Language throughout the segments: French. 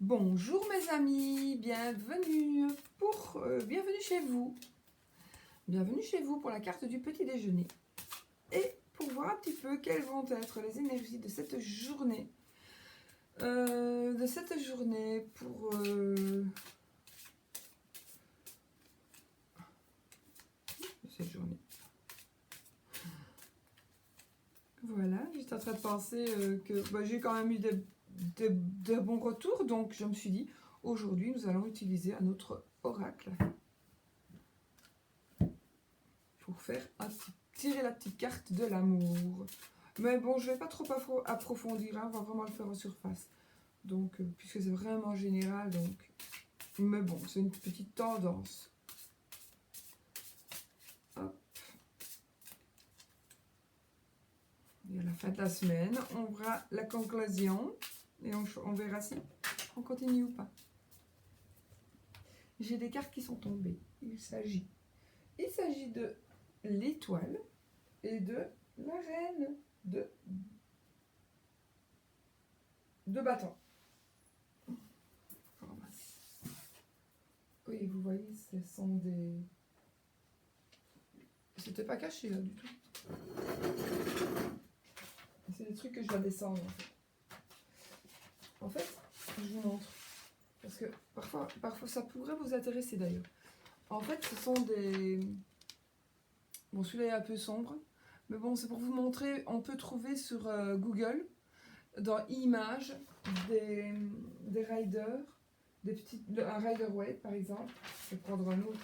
Bonjour mes amis, bienvenue chez vous. Bienvenue chez vous pour la carte du petit déjeuner. Et pour voir un petit peu quelles vont être les énergies de cette journée. Voilà, j'étais en train de penser que j'ai quand même eu de bons retours, donc je me suis dit, aujourd'hui nous allons utiliser un autre oracle pour faire tirer la petite carte de l'amour. Mais bon, je ne vais pas trop approfondir, hein, on va vraiment le faire en surface. Donc, puisque c'est vraiment général, donc. Mais bon, c'est une petite tendance. Hop. Et à la fin de la semaine, on verra la conclusion et on verra si on continue ou pas. J'ai des cartes qui sont tombées. Il s'agit de l'étoile et de la reine de bâton. Oui, vous voyez, ce sont des... C'était pas caché là du tout. C'est des trucs que je dois descendre en fait. En fait, je vous montre. Parce que parfois ça pourrait vous intéresser d'ailleurs. En fait, ce sont des... Bon, celui-là est un peu sombre. Mais bon, c'est pour vous montrer, on peut trouver sur Google, dans images, des riders, un rider weight par exemple. Je vais prendre un autre.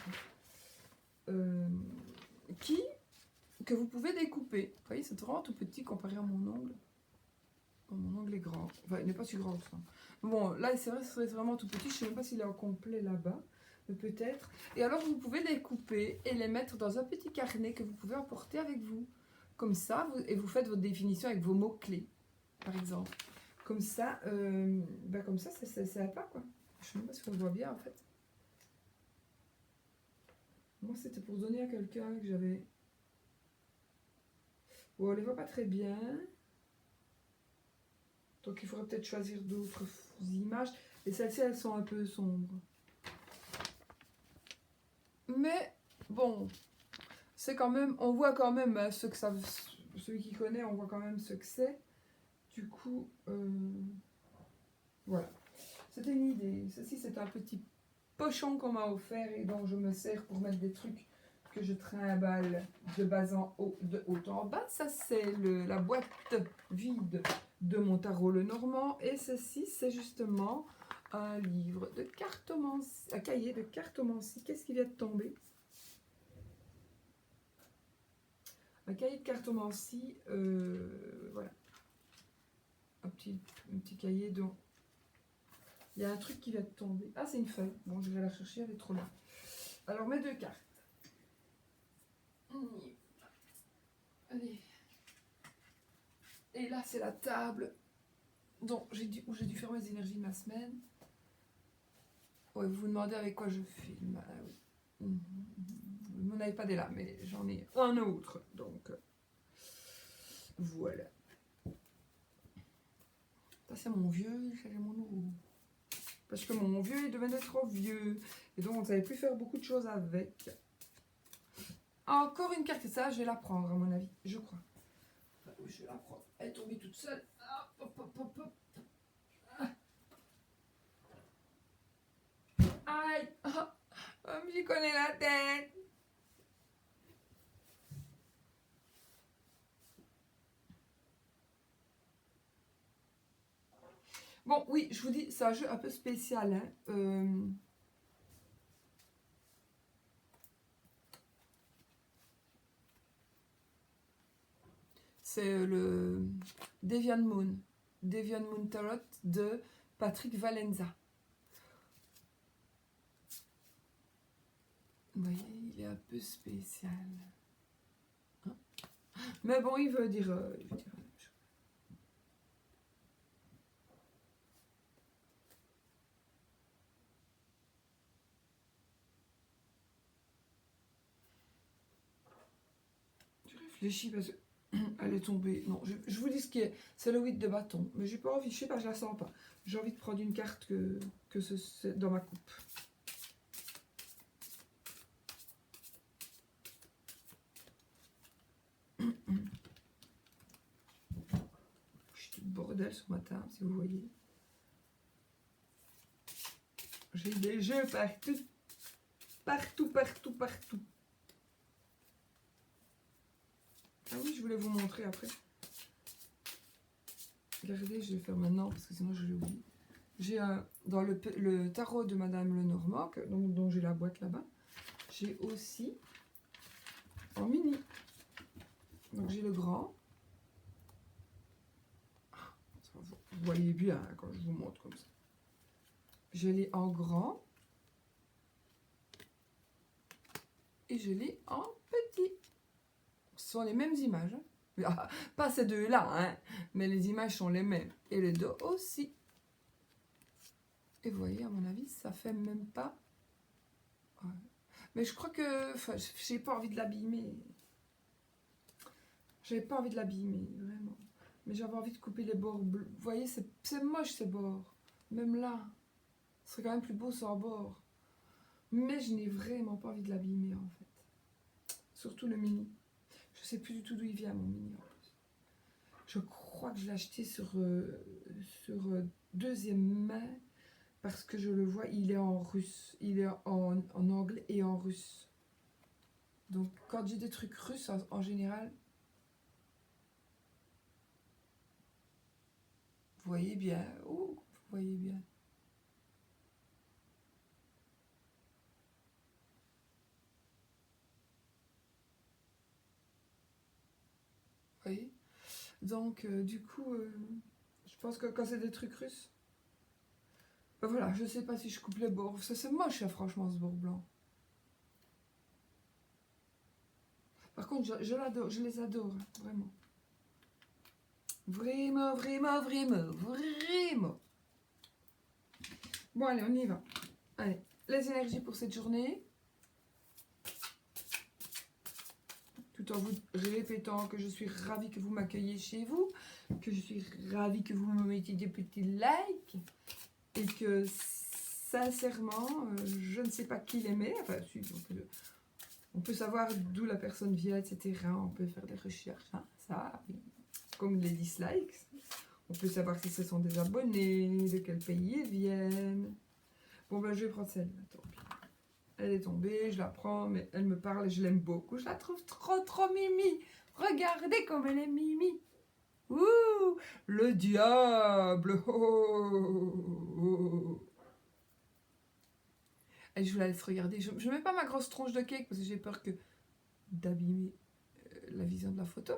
Que vous pouvez découper. Vous voyez, c'est vraiment tout petit comparé à mon ongle. Bon, mon ongle est grand. Enfin, il n'est pas si grand que ça. Bon, là, c'est vrai, c'est vraiment tout petit. Je ne sais même pas s'il est en complet là-bas. Mais peut-être. Et alors, vous pouvez les couper et les mettre dans un petit carnet que vous pouvez emporter avec vous. Comme ça, vous faites votre définition avec vos mots-clés, par exemple. Comme ça, c'est sympa, quoi. Je ne sais même pas si on le voit bien, en fait. Moi, c'était pour donner à quelqu'un que j'avais... Bon, on ne les voit pas très bien. Donc, il faudrait peut-être choisir d'autres images. Et celles-ci, elles sont un peu sombres. Mais, bon, c'est quand même... On voit quand même ce que ça... Celui qui connaît, on voit quand même ce que c'est. Du coup, voilà. C'était une idée. Ceci, c'est un petit pochon qu'on m'a offert et dont je me sers pour mettre des trucs que je trimballe de bas en haut, de haut en bas. Ça, c'est la boîte vide de mon tarot Lenormand. Et ceci, c'est justement un livre de cartomancie, un cahier de cartomancie. Qu'est-ce qui vient de tomber? Un cahier de cartomancie, voilà. Un petit cahier dont il y a un truc qui vient de tomber. Ah, c'est une feuille. Bon, je vais la chercher, elle est trop là. Alors, mes deux cartes. Allez. Et là, c'est la table où j'ai dû faire mes énergies de ma semaine. Ouais, vous vous demandez avec quoi je filme. Ah, oui. Vous n'en avez pas des là, mais j'en ai un autre. Donc, voilà. Ça, c'est mon vieux, c'est mon nouveau. Parce que mon vieux, il devenait trop vieux. Et donc, on ne savait plus faire beaucoup de choses avec. Encore une carte, ça, je vais la prendre, à mon avis, je crois. Enfin, oui, je vais la prendre. Elle est tombée toute seule. Hop, hop, hop, hop. Aïe, j'y connais la tête. Bon, oui, je vous dis, c'est un jeu un peu spécial. Hein. C'est le Deviant Moon Tarot de Patrick Valenza. Vous voyez, il est un peu spécial. Hein? Mais bon, il veut dire... Je réfléchis parce que Elle est tombée. Non, je vous dis ce qui est. C'est le 8 de bâton. Mais j'ai pas envie, je sais pas, je la sens pas. J'ai envie de prendre une carte que c'est dans ma coupe. J'ai tout le bordel sur ma table, si vous voyez. J'ai des jeux partout. Partout, partout, partout. Ah oui, je voulais vous montrer après. Regardez, je vais le faire maintenant parce que sinon je l'oublie. J'ai dans le tarot de Madame Lenormand, dont j'ai la boîte là-bas, j'ai aussi en mini. Donc j'ai le grand. Vous voyez bien hein, quand je vous montre comme ça. Je l'ai en grand. Et je l'ai en petit. Ce sont les mêmes images. Hein. Pas ces deux-là, hein, mais les images sont les mêmes. Et les deux aussi. Et vous voyez, à mon avis, ça fait même pas... Ouais. Mais je crois que... Enfin, j'ai pas envie de l'abîmer. J'avais pas envie de l'abîmer, vraiment. Mais j'avais envie de couper les bords bleus. Vous voyez, c'est moche ces bords. Même là. Ce serait quand même plus beau sans bord. Mais je n'ai vraiment pas envie de l'abîmer, en fait. Surtout le mini. Je sais plus du tout d'où il vient, mon mini, en plus. Je crois que je l'ai acheté sur deuxième main. Parce que je le vois, il est en russe. Il est en anglais et en russe. Donc, quand j'ai des trucs russes, en général... Vous voyez bien. Oh, vous voyez bien. Vous voyez. Donc, du coup, je pense que quand c'est des trucs russes... Ben voilà, je sais pas si je coupe les bords. Ça, c'est moche, hein, franchement, ce bord blanc. Par contre, je l'adore, je les adore, hein, vraiment. Vraiment, vraiment, vraiment, vraiment. Bon, allez, on y va. Allez, les énergies pour cette journée. Tout en vous répétant que je suis ravie que vous m'accueilliez chez vous, que je suis ravie que vous me mettiez des petits likes, et que, sincèrement, je ne sais pas qui l'aimait. Enfin, si, on peut savoir d'où la personne vient, etc. On peut faire des recherches, hein, ça, comme les dislikes. On peut savoir si ce sont des abonnés, de quel pays ils viennent. Bon, ben, je vais prendre celle-là, tant pis. Elle est tombée, je la prends, mais elle me parle et je l'aime beaucoup. Je la trouve trop, trop mimi. Regardez comme elle est mimi. Ouh, le diable. Oh, oh, oh. Et je vous la laisse regarder. Je ne mets pas ma grosse tronche de cake parce que j'ai peur d'abîmer la vision de la photo.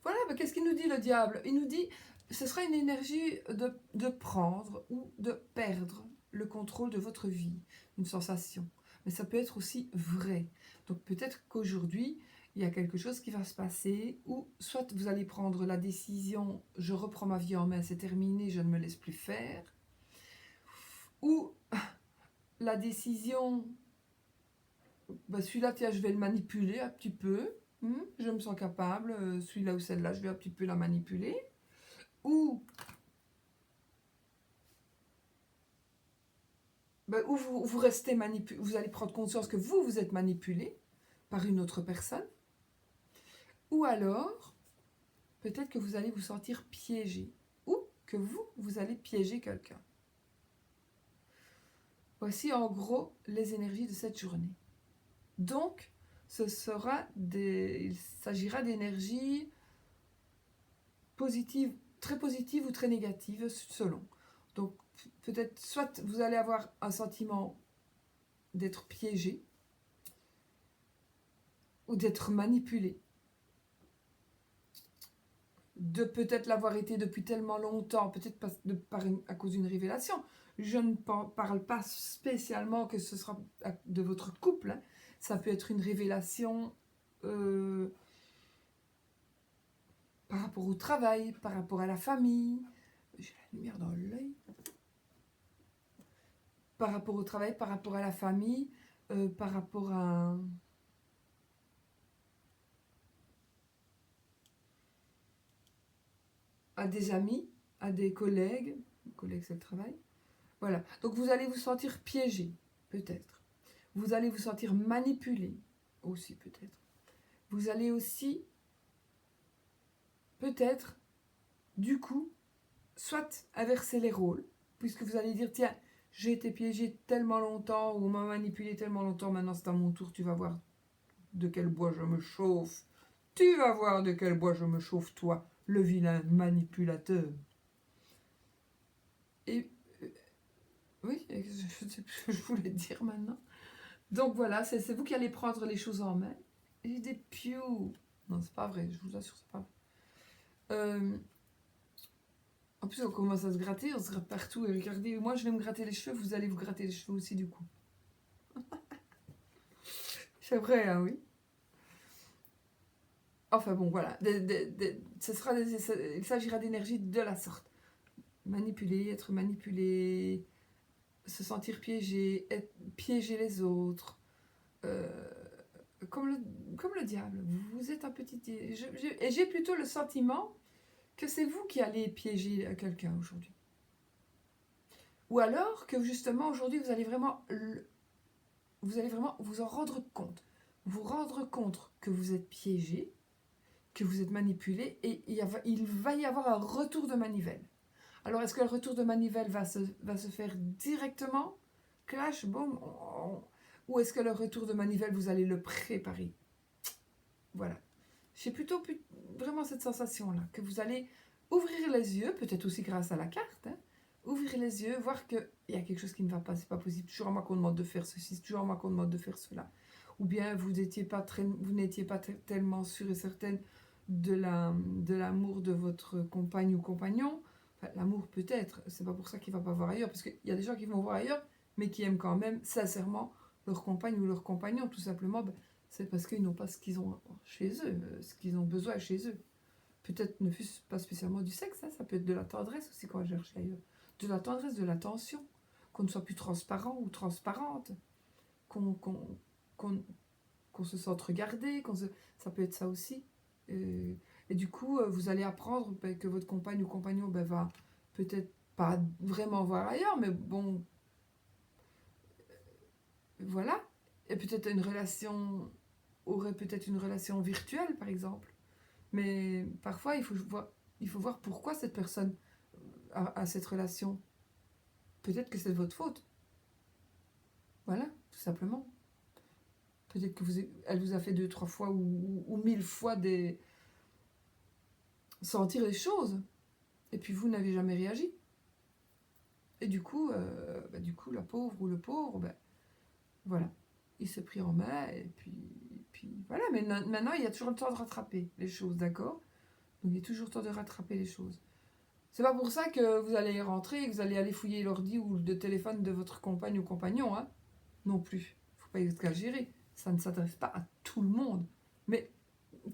Voilà, mais qu'est-ce qu'il nous dit le diable? Il nous dit, ce sera une énergie de prendre ou de perdre le contrôle de votre vie, une sensation. Mais ça peut être aussi vrai. Donc peut-être qu'aujourd'hui, il y a quelque chose qui va se passer, ou soit vous allez prendre la décision, je reprends ma vie en main, c'est terminé, je ne me laisse plus faire, ou la décision, bah celui-là, tiens, je vais le manipuler un petit peu, je me sens capable, celui-là ou celle-là, je vais un petit peu la manipuler. Ou vous restez manipulé, vous allez prendre conscience que vous êtes manipulé par une autre personne. Ou alors, peut-être que vous allez vous sentir piégé. Ou que vous allez piéger quelqu'un. Voici en gros les énergies de cette journée. Donc, il s'agira d'énergies positives, très positives ou très négatives, selon. Donc, peut-être, soit vous allez avoir un sentiment d'être piégé, ou d'être manipulé. De peut-être l'avoir été depuis tellement longtemps, peut-être à cause d'une révélation. Je ne parle pas spécialement que ce sera de votre couple. Hein. Ça peut être une révélation par rapport au travail, par rapport à la famille. J'ai la lumière dans l'œil. Par rapport au travail, par rapport à la famille, par rapport à à des amis, à des collègues c'est le travail. Voilà. Donc vous allez vous sentir piégé, peut-être. Vous allez vous sentir manipulé, aussi peut-être. Vous allez aussi, peut-être, du coup, soit inverser les rôles, puisque vous allez dire, tiens, j'ai été piégé tellement longtemps, ou on m'a manipulé tellement longtemps, maintenant c'est à mon tour, tu vas voir de quel bois je me chauffe. Tu vas voir de quel bois je me chauffe, toi, le vilain manipulateur. Et oui, je sais plus ce que je voulais dire maintenant. Donc voilà, c'est vous qui allez prendre les choses en main. Et des pious. Non, c'est pas vrai, je vous assure, c'est pas vrai. En plus, on commence à se gratter, on se gratte partout. Et regardez, moi je vais me gratter les cheveux, vous allez vous gratter les cheveux aussi du coup. C'est vrai, hein, oui. Enfin bon, voilà. Il s'agira d'énergie de la sorte. Manipuler, être manipulé, se sentir piégé, piéger les autres. Comme le diable. Vous êtes un petit... Et j'ai plutôt le sentiment que c'est vous qui allez piéger quelqu'un aujourd'hui. Ou alors que justement aujourd'hui vous allez vraiment vous en rendre compte. Vous rendre compte que vous êtes piégé, que vous êtes manipulé et il va y avoir un retour de manivelle. Alors est-ce que le retour de manivelle va se faire directement? Clash, boum. Ou est-ce que le retour de manivelle vous allez le préparer? Voilà. J'ai plutôt vraiment cette sensation-là, que vous allez ouvrir les yeux, peut-être aussi grâce à la carte, hein, ouvrir les yeux, voir qu'il y a quelque chose qui ne va pas, c'est pas possible, toujours à moi qu'on demande de faire ceci, toujours à moi qu'on demande de faire cela. Ou bien vous n'étiez pas tellement sûre et certaine de l'amour de votre compagne ou compagnon. Enfin, l'amour peut-être, c'est pas pour ça qu'il va pas voir ailleurs, parce qu'il y a des gens qui vont voir ailleurs, mais qui aiment quand même sincèrement leur compagne ou leur compagnon, tout simplement. C'est parce qu'ils n'ont pas ce qu'ils ont chez eux, ce qu'ils ont besoin chez eux. Peut-être ne fût-ce pas spécialement du sexe, hein, ça peut être de la tendresse aussi qu'on va chercher ailleurs. De la tendresse, de l'attention, qu'on ne soit plus transparent ou transparente, qu'on se sente regardé, ça peut être ça aussi. Et du coup, vous allez apprendre que votre compagne ou compagnon va peut-être pas vraiment voir ailleurs, mais bon, voilà. Et peut-être une relation aurait peut-être une relation virtuelle, par exemple. Mais parfois, il faut voir pourquoi cette personne a cette relation. Peut-être que c'est de votre faute. Voilà, tout simplement. Peut-être que elle vous a fait 2, 3 fois ou 1000 fois sentir les choses. Et puis vous n'avez jamais réagi. Et du coup, la pauvre ou le pauvre, voilà, il s'est pris en main. Et puis voilà. Mais maintenant, il y a toujours le temps de rattraper les choses, d'accord? Donc il y a toujours le temps de rattraper les choses. C'est pas pour ça que vous allez rentrer et que vous allez aller fouiller l'ordi ou le téléphone de votre compagne ou compagnon, hein. Non plus. Faut pas exagérer. Ça ne s'adresse pas à tout le monde. Mais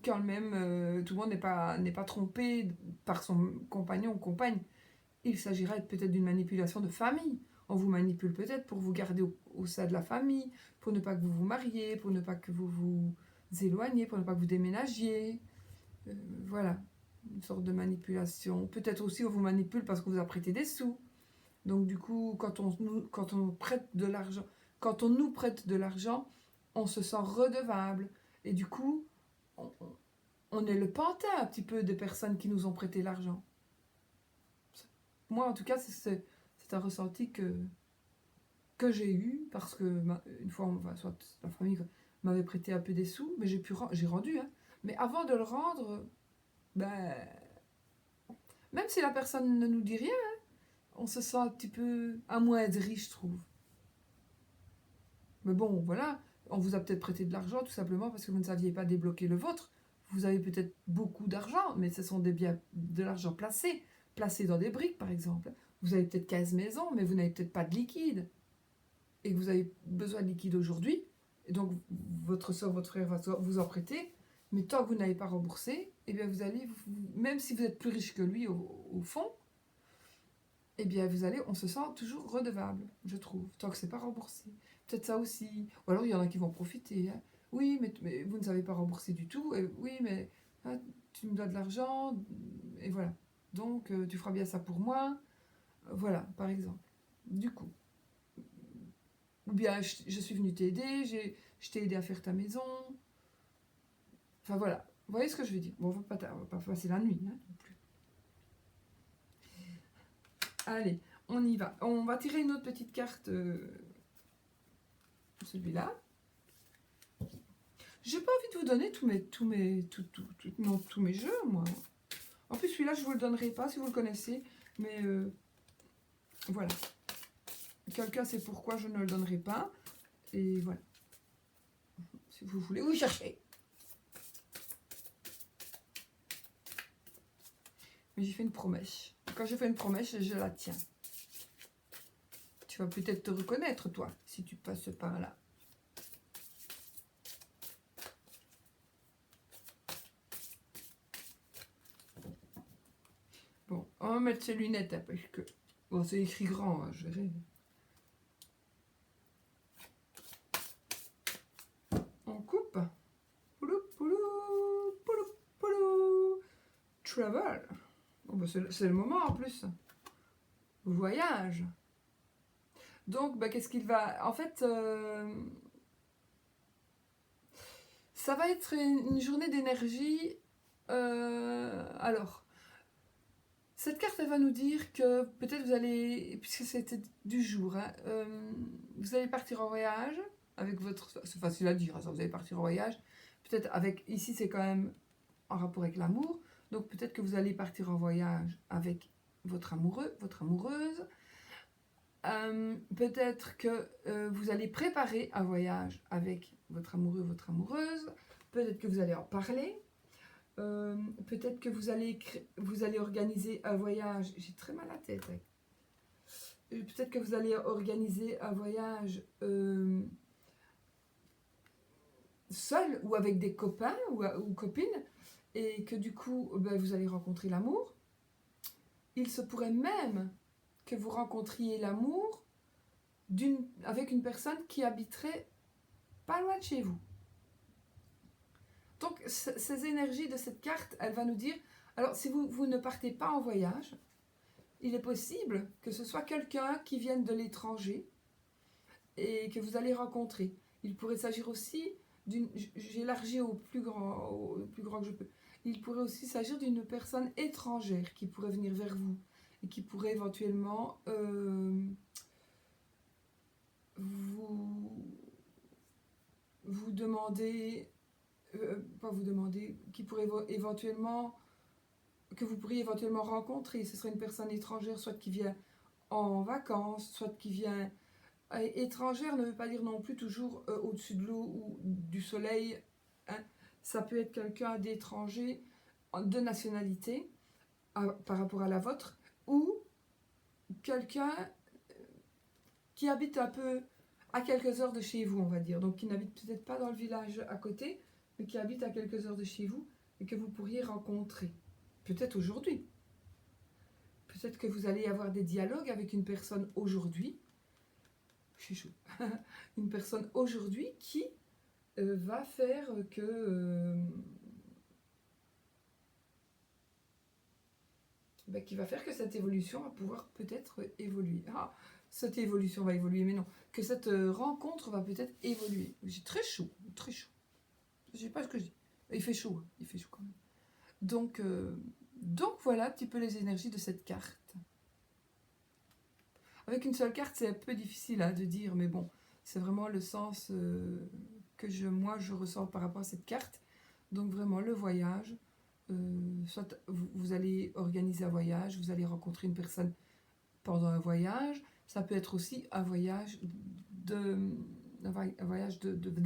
quand même, tout le monde n'est pas trompé par son compagnon ou compagne. Il s'agira peut-être d'une manipulation de famille. On vous manipule peut-être pour vous garder au sein de la famille, pour ne pas que vous vous mariez, pour ne pas que vous vous éloigniez, pour ne pas que vous déménagiez. Voilà, une sorte de manipulation. Peut-être aussi on vous manipule parce qu'on vous a prêté des sous. Donc du coup, quand on prête de l'argent, quand on nous prête de l'argent, on se sent redevable. Et du coup, on est le pantin un petit peu des personnes qui nous ont prêté l'argent. Moi, en tout cas, c'est un ressenti que j'ai eu parce que une fois, soit la famille m'avait prêté un peu des sous, mais j'ai rendu. Hein. Mais avant de le rendre, même si la personne ne nous dit rien, hein, on se sent un petit peu amoindri, je trouve. Mais bon, voilà, on vous a peut-être prêté de l'argent tout simplement parce que vous ne saviez pas débloquer le vôtre. Vous avez peut-être beaucoup d'argent, mais ce sont de l'argent placé dans des briques par exemple. Vous avez peut-être 15 maisons, mais vous n'avez peut-être pas de liquide. Et que vous avez besoin de liquide aujourd'hui, et donc votre soeur, votre frère va vous en prêter, mais tant que vous n'avez pas remboursé, eh bien vous allez, même si vous êtes plus riche que lui au fond, eh bien on se sent toujours redevable, je trouve, tant que c'est pas remboursé. Peut-être ça aussi. Ou alors il y en a qui vont profiter. Hein. Oui, mais vous ne savez pas rembourser du tout. Et oui, mais hein, tu me dois de l'argent. Et voilà. Donc, tu feras bien ça pour moi. Voilà, par exemple. Du coup. Ou bien, je suis venue t'aider, je t'ai aidé à faire ta maison. Enfin, voilà. Vous voyez ce que je veux dire? Bon, on va pas passer la nuit, hein, non plus. Allez, on y va. On va tirer une autre petite carte. Celui-là. J'ai pas envie de vous donner tous mes jeux, moi. En plus, celui-là, je vous le donnerai pas si vous le connaissez. Mais voilà. Quelqu'un sait pourquoi je ne le donnerai pas. Et voilà. Si vous voulez, oui, cherchez. Mais j'ai fait une promesse. Quand je fais une promesse, je la tiens. Tu vas peut-être te reconnaître, toi, si tu passes par là. Bon, on va mettre ses lunettes, hein, parce que... Bon, c'est écrit grand, hein, je verrai. On coupe. Poulou, poulou, poulou, poulou. Travel. Bon, bah, c'est le moment, en plus. Voyage. Donc, bah, qu'est-ce qu'il va... En fait, ça va être une journée d'énergie. Alors, cette carte, elle va nous dire que peut-être vous allez, puisque c'était du jour, hein, vous allez partir en voyage avec votre... C'est facile à dire, hein, ça, vous allez partir en voyage. Peut-être avec... Ici, c'est quand même en rapport avec l'amour. Donc, peut-être que vous allez partir en voyage avec votre amoureux, votre amoureuse. Peut-être que vous allez préparer un voyage avec votre amoureux, votre amoureuse. Peut-être que vous allez en parler. Peut-être que vous allez organiser un voyage. J'ai très mal à la tête. Hein. Peut-être que vous allez organiser un voyage seul ou avec des copains ou copines. Et que du coup, ben, vous allez rencontrer l'amour. Il se pourrait même que vous rencontriez l'amour avec une personne qui habiterait pas loin de chez vous. Donc, ces énergies de cette carte, elle va nous dire, alors si vous ne partez pas en voyage, il est possible que ce soit quelqu'un qui vienne de l'étranger et que vous allez rencontrer. Il pourrait s'agir aussi j'élargis au plus grand que je peux. Il pourrait aussi s'agir d'une personne étrangère qui pourrait venir vers vous et qui pourrait éventuellement vous demander, pas vous demander, qui pourrait éventuellement, que vous pourriez éventuellement rencontrer. Ce serait une personne étrangère, soit qui vient en vacances, soit qui vient... étrangère ne veut pas dire non plus toujours au-dessus de l'eau ou du soleil. Hein. Ça peut être quelqu'un d'étranger, de nationalité, par rapport à la vôtre, ou quelqu'un qui habite un peu à quelques heures de chez vous, on va dire. Donc qui n'habite peut-être pas dans le village à côté, mais qui habite à quelques heures de chez vous et que vous pourriez rencontrer. Peut-être aujourd'hui. Peut-être que vous allez avoir des dialogues avec une personne aujourd'hui. Je suis chaud. Une personne aujourd'hui qui va faire que... qui va faire que cette évolution va pouvoir peut-être évoluer. Ah, cette évolution va évoluer, mais non. Que cette rencontre va peut-être évoluer. J'ai très chaud, très chaud. Je sais pas ce que je dis. Il fait chaud quand même. Donc voilà un petit peu les énergies de cette carte. Avec une seule carte, c'est un peu difficile de dire, mais bon, c'est vraiment le sens que moi je ressens par rapport à cette carte. Donc vraiment le voyage, soit vous allez organiser un voyage, vous allez rencontrer une personne pendant un voyage. Ça peut être aussi un voyage des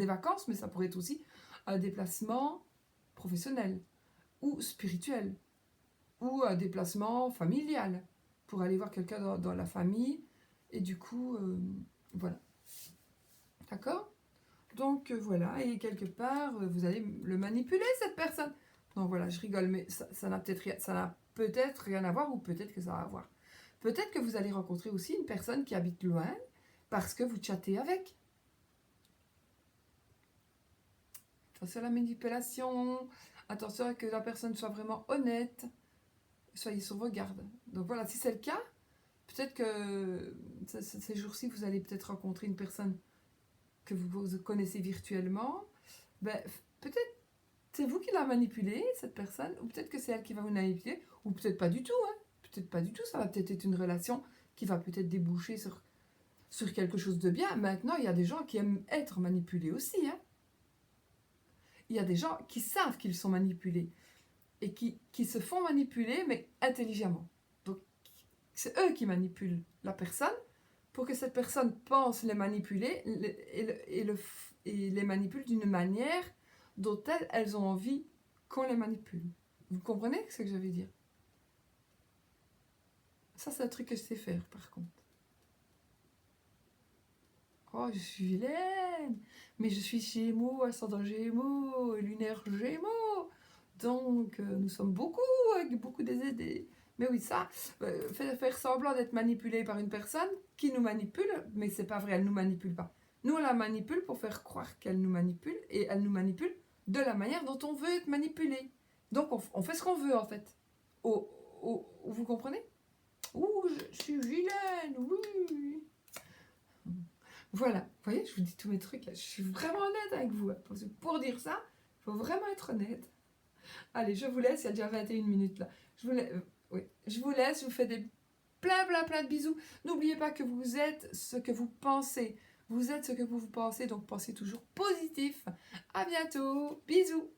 vacances, mais ça pourrait être aussi un déplacement professionnel ou spirituel ou un déplacement familial pour aller voir quelqu'un dans la famille. Et du coup, voilà. D'accord ? Donc voilà, et quelque part, vous allez le manipuler, cette personne. Donc voilà, je rigole, mais ça n'a peut-être rien à voir, ou peut-être que ça va avoir. Peut-être que vous allez rencontrer aussi une personne qui habite loin, parce que vous chattez avec. Attention à la manipulation, attention à que la personne soit vraiment honnête. soyez sur vos gardes. Donc voilà, si c'est le cas, peut-être que ces jours-ci, vous allez peut-être rencontrer une personne que vous connaissez virtuellement. Ben, peut-être c'est vous qui la manipulez, cette personne, ou peut-être que c'est elle qui va vous manipuler, ou peut-être pas du tout, hein. Peut-être pas du tout, ça va peut-être être une relation qui va peut-être déboucher sur quelque chose de bien. Maintenant, il y a des gens qui aiment être manipulés aussi, hein. Il y a des gens qui savent qu'ils sont manipulés et qui se font manipuler, mais intelligemment. Donc, c'est eux qui manipulent la personne pour que cette personne pense les manipuler et les manipule d'une manière dont elles ont envie qu'on les manipule. Vous comprenez ce que je veux dire? Ça, c'est un truc que je sais faire, par contre. Oh, je suis vilaine! Mais je suis Gémeaux, ascendant Gémeaux, lunaire Gémeaux. Donc, nous sommes beaucoup, avec beaucoup des. Mais oui, ça, faire semblant d'être manipulé par une personne qui nous manipule, mais c'est pas vrai, elle nous manipule pas. Nous, on la manipule pour faire croire qu'elle nous manipule, et elle nous manipule de la manière dont on veut être manipulé. Donc, on fait ce qu'on veut, en fait. Vous comprenez? Ouh, je suis vilaine, oui! Voilà, vous voyez, je vous dis tous mes trucs, là. Je suis vraiment honnête avec vous. Pour dire ça, il faut vraiment être honnête. Allez, je vous laisse, il y a déjà 21 minutes là. Oui. Je vous laisse, je vous fais des plein de bisous. N'oubliez pas que vous êtes ce que vous pensez. Vous êtes ce que vous pensez, donc pensez toujours positif. À bientôt, bisous.